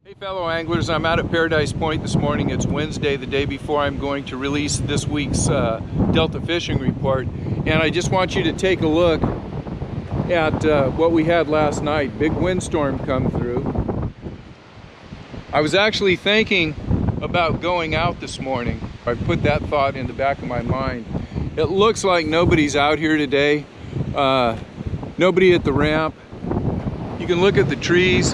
Hey fellow anglers, I'm out at Paradise Point this morning. It's Wednesday, the day before I'm going to release this week's Delta fishing report. And I just want you to take a look at what we had last night. Big windstorm come through. I was actually thinking about going out this morning. I put that thought in the back of my mind. It looks like nobody's out here today. Nobody at the ramp. You can look at the trees.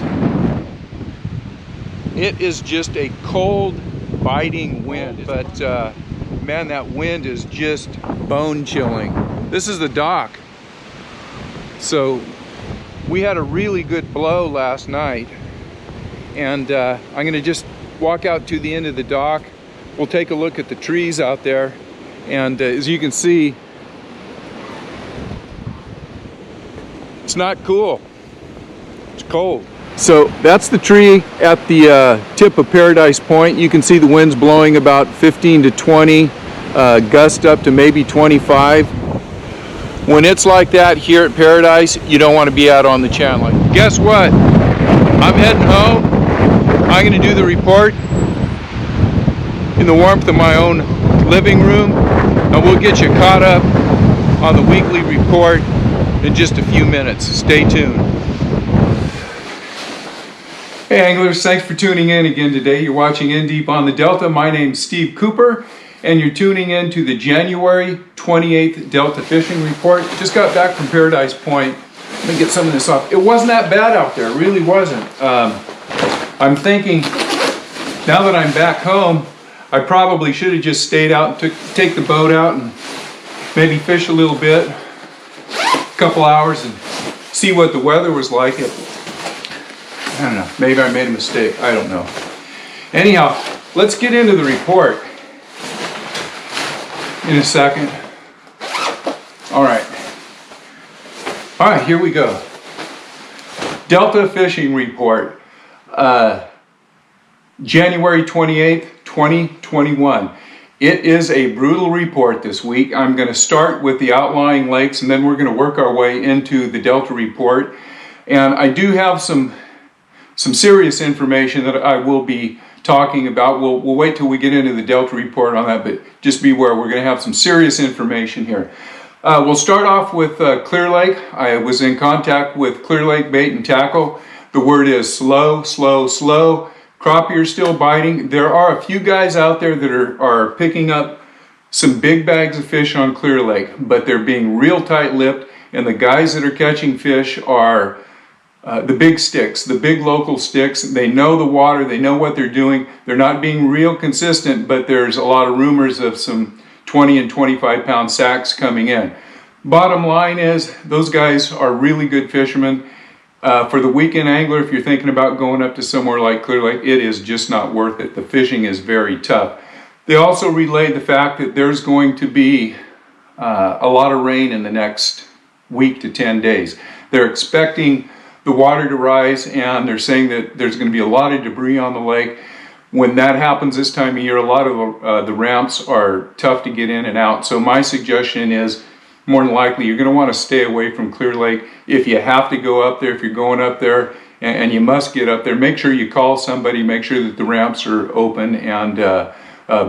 It is just a cold, biting wind, but man, that wind is just bone chilling. This is the dock. So we had a really good blow last night, and I'm gonna just walk out to the end of the dock. We'll take a look at the trees out there, and as you can see, it's not cool, it's cold. So that's the tree at the tip of Paradise Point. You can see the wind's blowing about 15 to 20, gust up to maybe 25. When it's like that here at Paradise, you don't want to be out on the channel. Guess what? I'm heading home. I'm going to do the report in the warmth of my own living room, and we'll get you caught up on the weekly report in just a few minutes. Stay tuned. Hey anglers, thanks for tuning in again today. You're watching In Deep on the Delta. My name's Steve Cooper, and you're tuning in to the January 28th Delta Fishing Report. Just got back from Paradise Point. Let me get some of this off. It wasn't that bad out there, it really wasn't. I'm thinking, now that I'm back home, I probably should have just stayed out and take the boat out and maybe fish a little bit, a couple hours, and see what the weather was like. I don't know, maybe I made a mistake, I don't know. Anyhow, let's get into the report in a second. All right, here we go. Delta Fishing Report, January 28th, 2021. It is a brutal report this week. I'm going to start with the outlying lakes, and then we're going to work our way into the Delta report. And I do have some serious information that I will be talking about. We'll wait till we get into the Delta report on that, but just beware, we're going to have some serious information here. We'll start off with Clear Lake. I was in contact with Clear Lake Bait and Tackle. The word is slow, slow, slow. Crappie are still biting. There are a few guys out there that are picking up some big bags of fish on Clear Lake, but they're being real tight-lipped, and the guys that are catching fish are the big sticks, the big local sticks. They know the water, they know what they're doing. They're not being real consistent, but there's a lot of rumors of some 20 and 25 pound sacks coming in. Bottom line is, those guys are really good fishermen. For the weekend angler, if you're thinking about going up to somewhere like Clear Lake, it is just not worth it. The fishing is very tough. They also relayed the fact that there's going to be a lot of rain in the next week to 10 days. They're expecting the water to rise, and they're saying that there's going to be a lot of debris on the lake. When that happens this time of year, a lot of the ramps are tough to get in and out. So my suggestion is, more than likely, you're going to want to stay away from Clear Lake. If you have to go up there, if you're going up there, and you must get up there, make sure you call somebody, make sure that the ramps are open, and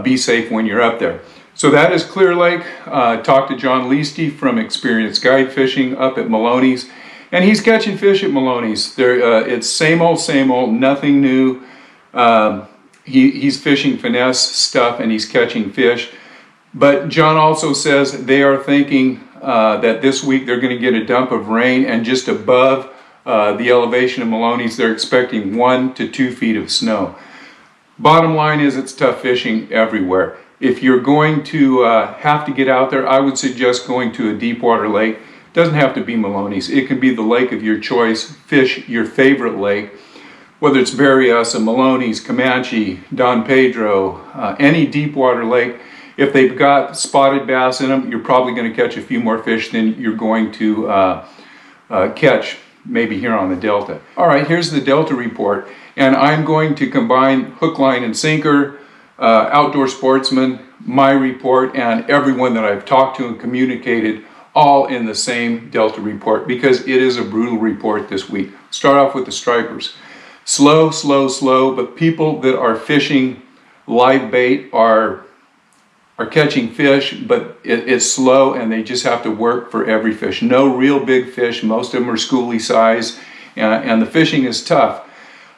be safe when you're up there. So that is Clear Lake. Talked to John Liechty from Experienced Guide Fishing up at Maloney's. And he's catching fish at Maloney's. It's same old, nothing new. He's fishing finesse stuff, and he's catching fish. But John also says they are thinking that this week they're going to get a dump of rain, and just above the elevation of Maloney's, they're expecting 1 to 2 feet of snow. Bottom line is, it's tough fishing everywhere. If you're going to have to get out there, I would suggest going to a deep water lake. Doesn't have to be Maloney's. It can be the lake of your choice. Fish your favorite lake, whether it's Berryessa, Maloney's, Comanche, Don Pedro, any deep water lake. If they've got spotted bass in them, you're probably going to catch a few more fish than you're going to catch maybe here on the Delta. All right, here's the Delta report, and I'm going to combine hook, line, and sinker, Outdoor Sportsman, my report, and everyone that I've talked to and communicated, all in the same Delta report, because it is a brutal report this week. Start off with the stripers. Slow, slow, slow, but people that are fishing live bait are catching fish, but it's slow and they just have to work for every fish. No real big fish, most of them are schoolie size, and the fishing is tough.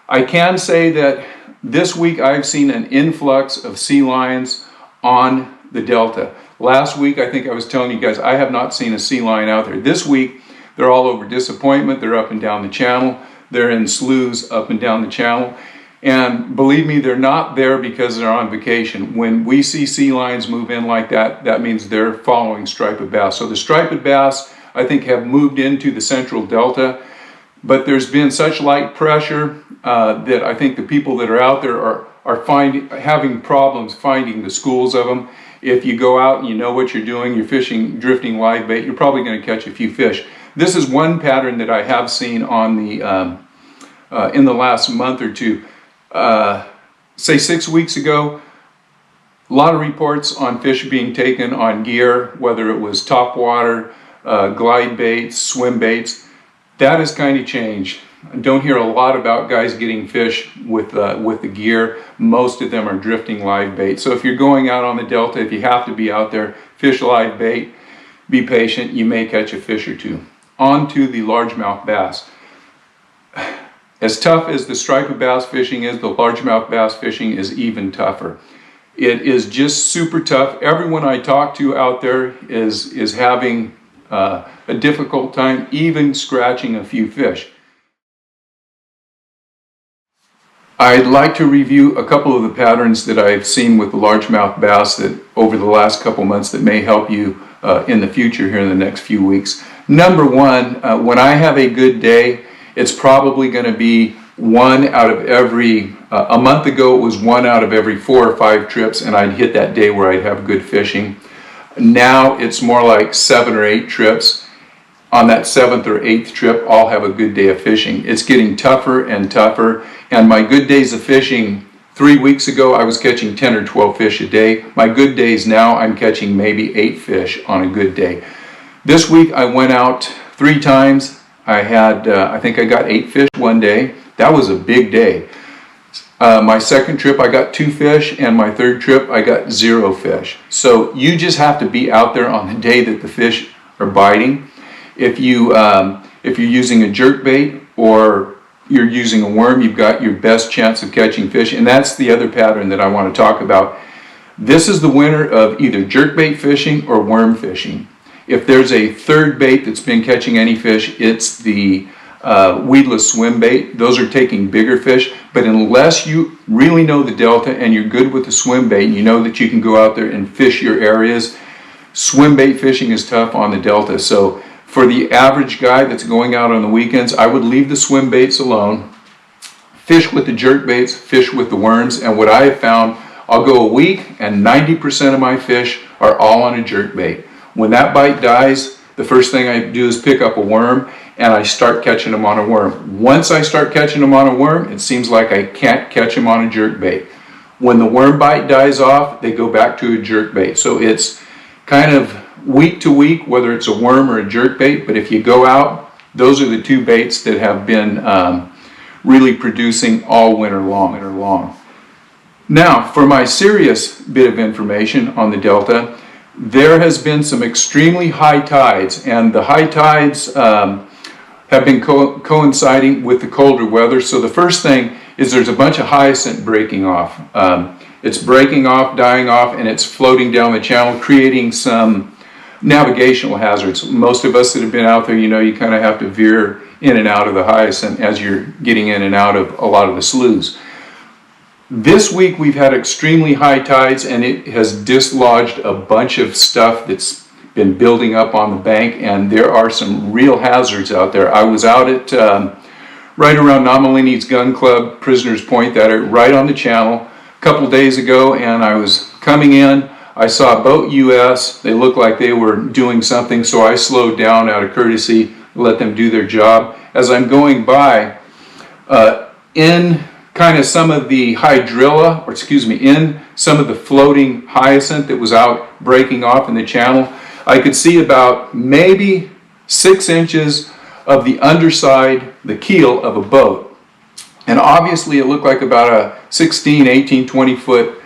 I can say that this week I've seen an influx of sea lions on the Delta. Last week, I think I was telling you guys, I have not seen a sea lion out there. This week, they're all over Disappointment, they're up and down the channel, they're in sloughs up and down the channel. And believe me, they're not there because they're on vacation. When we see sea lions move in like that, that means they're following striped bass. So the striped bass, I think, have moved into the central Delta, but there's been such light pressure that I think the people that are out there are having problems finding the schools of them. If you go out and you know what you're doing, you're fishing, drifting live bait, you're probably going to catch a few fish. This is one pattern that I have seen on the in the last month or two. Say 6 weeks ago, a lot of reports on fish being taken on gear, whether it was topwater, glide baits, swim baits. That has kind of changed. I don't hear a lot about guys getting fish with the gear. Most of them are drifting live bait. So if you're going out on the Delta, if you have to be out there, fish live bait, be patient, you may catch a fish or two. On to the largemouth bass. As tough as the striped bass fishing is, the largemouth bass fishing is even tougher. It is just super tough. Everyone I talk to out there is having a difficult time even scratching a few fish. I'd like to review a couple of the patterns that I've seen with the largemouth bass that over the last couple months that may help you in the future here in the next few weeks. Number one, when I have a good day, it's probably going to be one out of every, a month ago it was one out of every 4 or 5 trips, and I'd hit that day where I'd have good fishing. Now it's more like 7 or 8 trips. On that 7th or 8th trip, I'll have a good day of fishing. It's getting tougher and tougher, and my good days of fishing, 3 weeks ago I was catching 10 or 12 fish a day. My good days now, I'm catching maybe 8 fish on a good day. This week I went out 3 times. I had, I think I got 8 fish one day. That was a big day. My second trip I got 2 fish, and my third trip I got 0 fish. So you just have to be out there on the day that the fish are biting. If you're using a jerk bait or you're using a worm, you've got your best chance of catching fish. And that's the other pattern that I want to talk about. This is the winter of either jerk bait fishing or worm fishing. If there's a third bait that's been catching any fish, it's the weedless swim bait. Those are taking bigger fish, but unless you really know the Delta and you're good with the swim bait, and you know that you can go out there and fish your areas, swim bait fishing is tough on the Delta. So for the average guy that's going out on the weekends, I would leave the swim baits alone, fish with the jerk baits, fish with the worms, and what I have found, I'll go a week and 90% of my fish are all on a jerk bait. When that bite dies, the first thing I do is pick up a worm and I start catching them on a worm. Once I start catching them on a worm, it seems like I can't catch them on a jerk bait. When the worm bite dies off, they go back to a jerk bait. So it's kind of week to week, whether it's a worm or a jerk bait, but if you go out, those are the 2 baits that have been really producing all winter long. Now, for my serious bit of information on the Delta, there has been some extremely high tides, and the high tides have been coinciding with the colder weather. So the first thing is there's a bunch of hyacinth breaking off. It's breaking off, dying off, and it's floating down the channel, creating some navigational hazards. Most of us that have been out there, you know, you kind of have to veer in and out of the hyacinth as you're getting in and out of a lot of the sloughs. This week we've had extremely high tides, and it has dislodged a bunch of stuff that's been building up on the bank, and there are some real hazards out there. I was out at right around Nomalini's Gun Club, Prisoners Point, that are right on the channel a couple days ago, and I was coming in. I saw a boat US. They looked like they were doing something, so I slowed down out of courtesy, let them do their job. As I'm going by, in kind of some of the hydrilla, or excuse me, in some of the floating hyacinth that was out breaking off in the channel, I could see about maybe 6 inches of the underside, the keel of a boat. And obviously it looked like about a 16, 18, 20 foot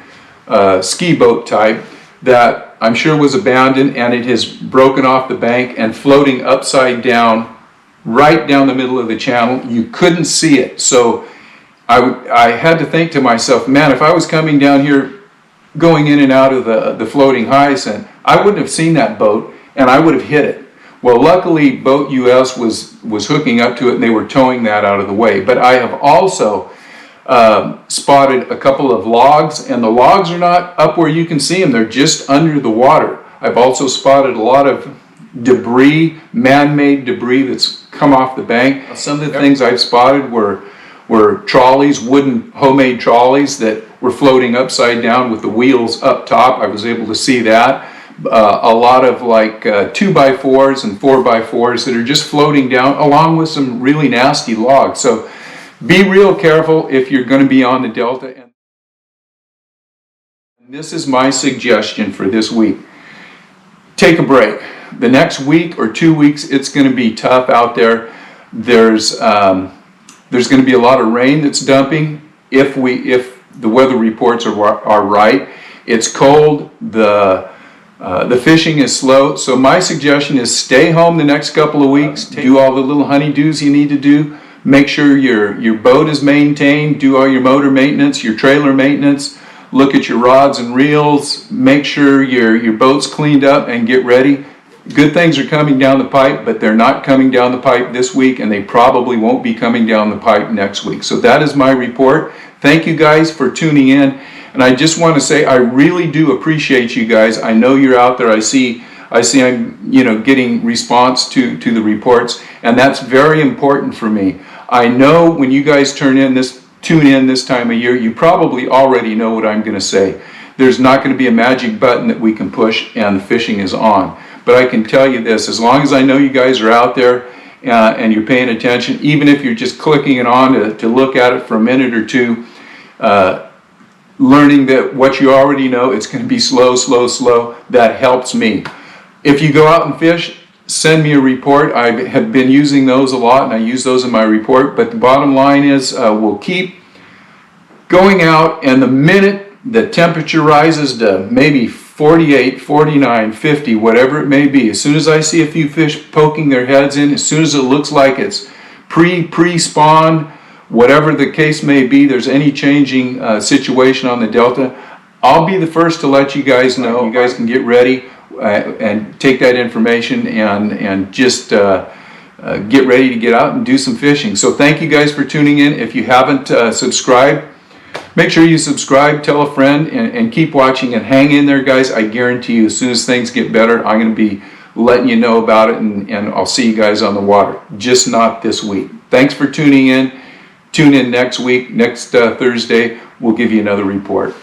ski boat type that I'm sure was abandoned, and it has broken off the bank and floating upside down right down the middle of the channel. You couldn't see it. So I had to think to myself, man, if I was coming down here going in and out of the floating hyacinth, I wouldn't have seen that boat and I would have hit it. Well, luckily Boat US was hooking up to it and they were towing that out of the way. But I have also spotted a couple of logs, and the logs are not up where you can see them. They're just under the water. I've also spotted a lot of debris, man-made debris that's come off the bank. Some of the things I've spotted were trolleys, wooden homemade trolleys that were floating upside down with the wheels up top. I was able to see that. A lot of like 2x4s and 4x4s that are just floating down, along with some really nasty logs. So be real careful if you're going to be on the Delta. And this is my suggestion for this week. Take a break. The next week or 2 weeks, it's going to be tough out there. There's going to be a lot of rain that's dumping if the weather reports are right. It's cold. The fishing is slow. So my suggestion is stay home the next couple of weeks. Do all the little honeydews you need to do. Make sure your boat is maintained. Do all your motor maintenance, your trailer maintenance. Look at your rods and reels. Make sure your boat's cleaned up and get ready. Good things are coming down the pipe, but they're not coming down the pipe this week, and they probably won't be coming down the pipe next week. So that is my report. Thank you guys for tuning in. And I just want to say I really do appreciate you guys. I know you're out there. I see I'm getting response to the reports, and that's very important for me. I know when you guys tune in this time of year, you probably already know what I'm going to say. There's not going to be a magic button that we can push and the fishing is on. But I can tell you this, as long as I know you guys are out there and you're paying attention, even if you're just clicking it on to look at it for a minute or two, learning that what you already know, it's going to be slow, that helps me. If you go out and fish, send me a report. I have been using those a lot, and I use those in my report. But the bottom line is we'll keep going out, and the minute the temperature rises to maybe 48, 49, 50, whatever it may be, as soon as I see a few fish poking their heads in, as soon as it looks like it's pre-spawn, whatever the case may be, there's any changing situation on the Delta, I'll be the first to let you guys know. You guys can get ready and take that information and just get ready to get out and do some fishing. So thank you guys for tuning in. If you haven't subscribed, make sure you subscribe, tell a friend, and keep watching and hang in there, guys. I guarantee you, as soon as things get better, I'm going to be letting you know about it, and I'll see you guys on the water. Just not this week. Thanks for tuning in. Tune in next week, next Thursday. We'll give you another report.